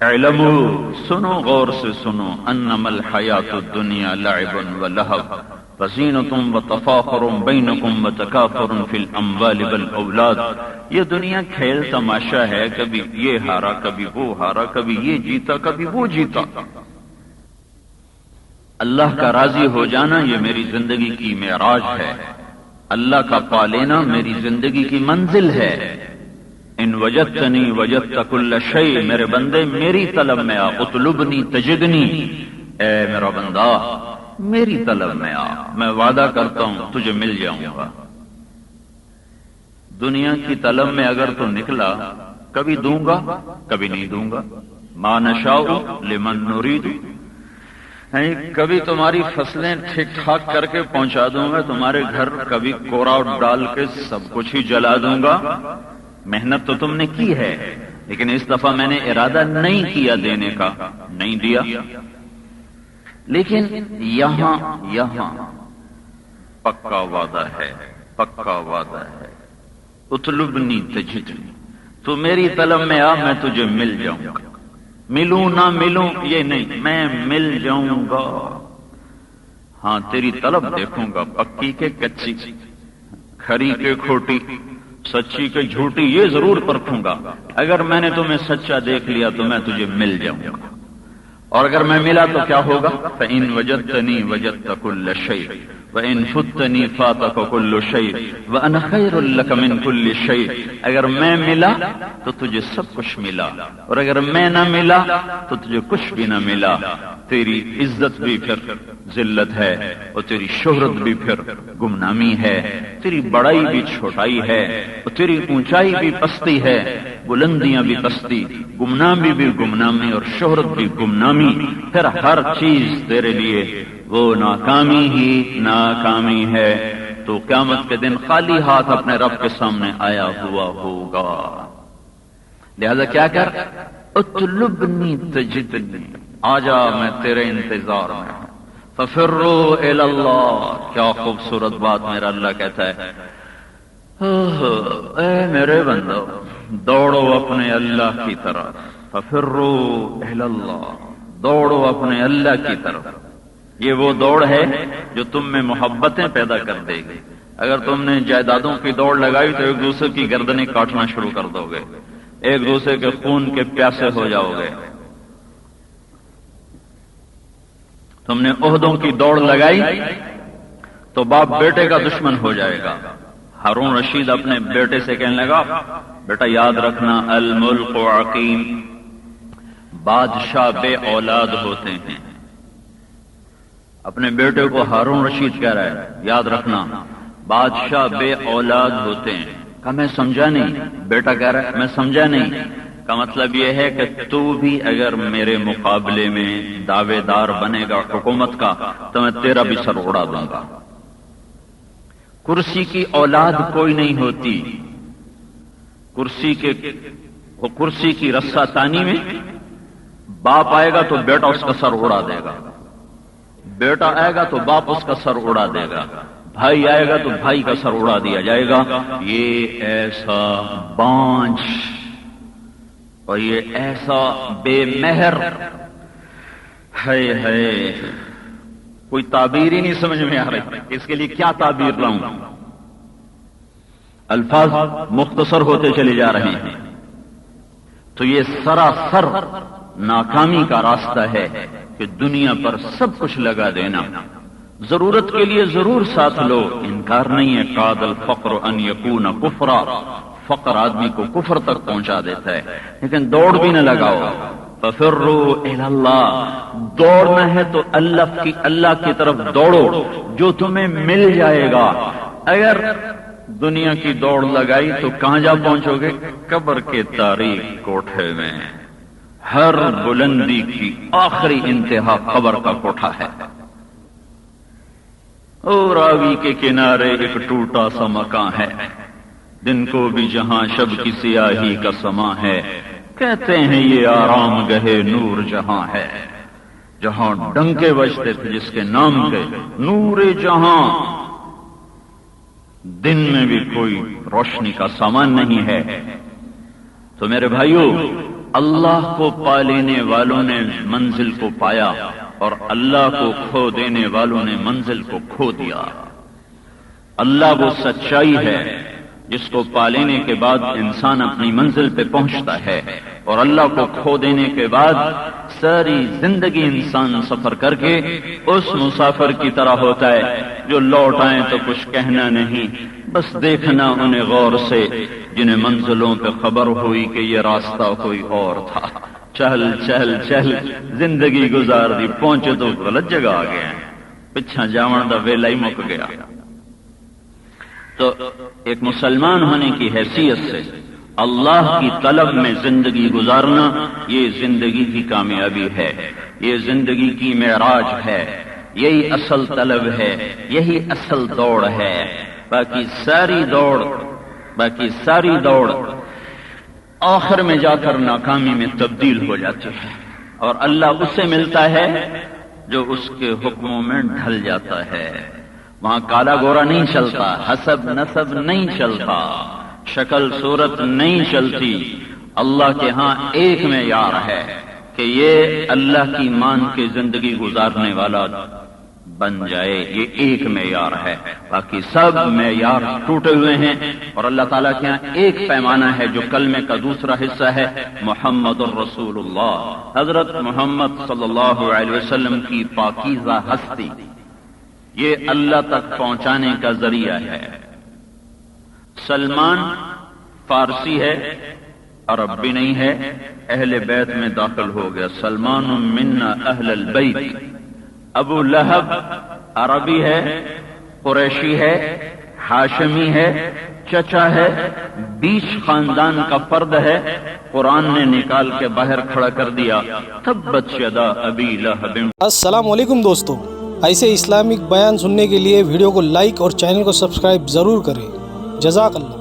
اعلموا، سنو غور سے سنو، انما الحیات الدنیا لعب ولہو وزینۃ وتفاخر بینکم وتکاثر فی الاموال والاولاد. یہ دنیا کھیل تماشا ہے، کبھی یہ ہارا کبھی وہ ہارا، کبھی یہ جیتا کبھی وہ جیتا. اللہ کا راضی ہو جانا یہ میری زندگی کی معراج ہے، اللہ کا پا لینا میری زندگی کی منزل ہے. ان وجدتنی وجدت کل شیء، میرے بندے میری طلب میں آ. اطلبنی تجدنی، اے میرا بندہ میری طلب میں آ، میں وعدہ کرتا ہوں تجھے مل جاؤں گا. دنیا کی طلب میں اگر تو نکلا، کبھی دوں گا کبھی نہیں دوں گا. ما نشاء لمن نرید، کبھی تمہاری فصلیں ٹھیک ٹھاک کر کے پہنچا دوں گا تمہارے گھر، کبھی کورا ڈال کے سب کچھ ہی جلا دوں گا. محنت تو تم نے کی ہے، لیکن اس دفعہ میں نے ارادہ نہیں کیا دینے کا، نہیں دیا. لیکن یہاں پکا وعدہ ہے، پکا وعدہ ہے. اطلبنی تجدنی، تو میری طلب میں آ، میں تجھے مل جاؤں گا. ملوں نہ ملوں یہ نہیں، میں مل جاؤں گا. ہاں تیری طلب دیکھوں گا، پکی کے کچی، کھری کے کھوٹی، سچی کے جھوٹی، یہ ضرور پرکھوں گا. اگر میں نے تمہیں سچا دیکھ لیا تو میں تجھے مل جاؤں گا. اور اگر میں ملا تو کیا ہوگا؟ فَإِن وَجَدْتَنِي وَجَدْتَ كُلَّ شَيْءٍ وَإِن فُتَّنِي فَاتَكَ كُلُّ شَيْءٍ وَأَنَا خَيْرٌ لَكَ مِنْ كُلِّ شَيْءٍ. اگر میں ملا تو تجھے سب کچھ ملا، اور اگر میں نہ ملا تو تجھے کچھ بھی نہ ملا. تیری عزت بھی پھر ذلت ہے، اور تیری شہرت بھی پھر گمنامی ہے، تیری بڑائی بھی چھوٹائی ہے، اور تیری اونچائی بھی پستی ہے، بلندیاں بھی پستی، گمنامی بھی گمنامی، اور شہرت بھی گمنامی. پھر ہر چیز تیرے لیے وہ ناکامی ہی ناکامی ہے. تو قیامت کے دن خالی ہاتھ اپنے رب کے سامنے آیا ہوا ہوگا. لہذا کیا کر؟ اطلبنی تجدنی، آجا میں تیرے انتظار میں ہوں. ففروا الی اللہ، کیا خوبصورت بات میرا اللہ کہتا ہے. اے میرے بندو، دوڑو اپنے اللہ کی طرف. ففروا الی اللہ، دوڑو اپنے اللہ کی طرف. یہ وہ دوڑ ہے جو تم میں محبتیں پیدا کر دے گی. اگر تم نے جائیدادوں کی دوڑ لگائی تو ایک دوسرے کی گردنیں کاٹنا شروع کر دو گے، ایک دوسرے کے خون کے پیاسے ہو جاؤ گے. تم نے عہدوں کی دوڑ لگائی تو باپ بیٹے کا دشمن ہو جائے گا. ہارون رشید اپنے بیٹے سے کہنے لگا، بیٹا یاد رکھنا الملک عقیم، بادشاہ بے اولاد ہوتے ہیں. اپنے بیٹے کو ہارون رشید کہہ رہا ہے یاد رکھنا بادشاہ بے اولاد ہوتے ہیں. کہا میں سمجھا نہیں. بیٹا کہہ رہا ہے میں سمجھا نہیں. کا مطلب یہ ہے کہ تو بھی اگر میرے مقابلے میں دعوے دار بنے گا حکومت کا تو میں تیرا بھی سر اڑا دوں گا. کرسی کی اولاد کوئی نہیں ہوتی. کرسی کی رسہ تانی میں باپ آئے گا تو بیٹا اس کا سر اڑا دے گا، بیٹا آئے گا تو باپ اس کا سر اڑا دے گا، بھائی آئے گا تو بھائی کا سر اڑا دیا جائے گا. یہ ایسا بانجھ اور یہ ایسا بے مہر ہے، کوئی تعبیر ہی نہیں سمجھ میں آ رہی. اس کے لیے کیا تعبیر لاؤں؟ الفاظ مختصر ہوتے چلے جا رہے ہیں. تو یہ سراسر ناکامی کا راستہ ہے کہ دنیا پر سب کچھ لگا دینا. ضرورت کے لیے ضرور ساتھ لو، انکار نہیں ہے. قاد الفقر ان یکون کفرا، فقر آدمی کو کفر تک پہنچا دیتا ہے، لیکن دوڑ بھی نہ لگاؤ. ففروا الی اللہ، دوڑنا ہے تو اللہ کی طرف دوڑو جو تمہیں مل جائے گا. اگر دنیا کی دوڑ لگائی تو کہاں جا پہنچو گے؟ قبر کے تاریک کوٹھے میں. ہر بلندی کی آخری انتہا قبر کا کوٹھا ہے. اور راوی کے کنارے ایک ٹوٹا سا مکان ہے، دن کو بھی جہاں شب کی سیاہی کا سما ہے. کہتے ہیں یہ آرام گہے نور جہاں ہے، جہاں ڈنکے بجتے تھے جس کے نام کے نور جہاں. دن میں بھی کوئی روشنی کا سامان نہیں ہے. تو میرے بھائیوں، اللہ کو پا لینے والوں نے منزل کو پایا اور اللہ کو کھو دینے والوں نے منزل کو کھو دیا۔ اللہ وہ سچائی ہے جس کو پا لینے کے بعد انسان اپنی منزل پہ پہنچتا ہے، اور اللہ کو کھو دینے کے بعد ساری زندگی انسان سفر کر کے اس مسافر کی طرح ہوتا ہے جو لوٹ آئیں تو کچھ کہنا نہیں، بس دیکھنا انہیں غور سے جنہیں منزلوں پہ خبر ہوئی کہ یہ راستہ کوئی اور تھا، چل چل چل زندگی گزار دی، پہنچے تو غلط جگہ آ گئے، پچھا جاون دا ویلا ہی مک گیا۔ تو ایک مسلمان ہونے کی حیثیت سے اللہ کی طلب میں زندگی گزارنا یہ زندگی کی کامیابی ہے، یہ زندگی کی معراج ہے، یہی اصل طلب ہے، یہی اصل دوڑ ہے۔ باقی ساری دوڑ آخر میں جا کر ناکامی میں تبدیل ہو جاتی ہے، اور اللہ اسے ملتا ہے جو اس کے حکموں میں ڈھل جاتا ہے۔ وہاں کالا گورا نہیں چلتا، حسب نسب نہیں چلتا، شکل صورت نہیں چلتی۔ اللہ کے ہاں ایک معیار ہے کہ یہ اللہ کی مان کے زندگی گزارنے والا بن جائے، یہ ایک معیار ہے، باقی سب معیار ٹوٹے ہوئے ہیں۔ اور اللہ تعالیٰ کے ہاں ایک پیمانہ ہے جو کلمے کا دوسرا حصہ ہے، محمد الرسول اللہ، حضرت محمد صلی اللہ علیہ وسلم کی پاکیزہ ہستی، یہ اللہ تک پہنچانے کا ذریعہ ہے۔ سلمان فارسی ہے، عرب بھی نہیں ہے، اہل بیت میں داخل ہو گیا، سلمان منا اہل البیت۔ ابو لہب عربی ہے، قریشی ہے، ہاشمی ہے، چچا ہے، بیچ خاندان کا فرد ہے، قرآن نے نکال کے باہر کھڑا کر دیا، تبت یدا ابی لہب۔ السلام علیکم دوستو، ایسے اسلامک بیان سننے کے لیے ویڈیو کو لائک اور چینل کو سبسکرائب ضرور کریں۔ جزاک اللہ۔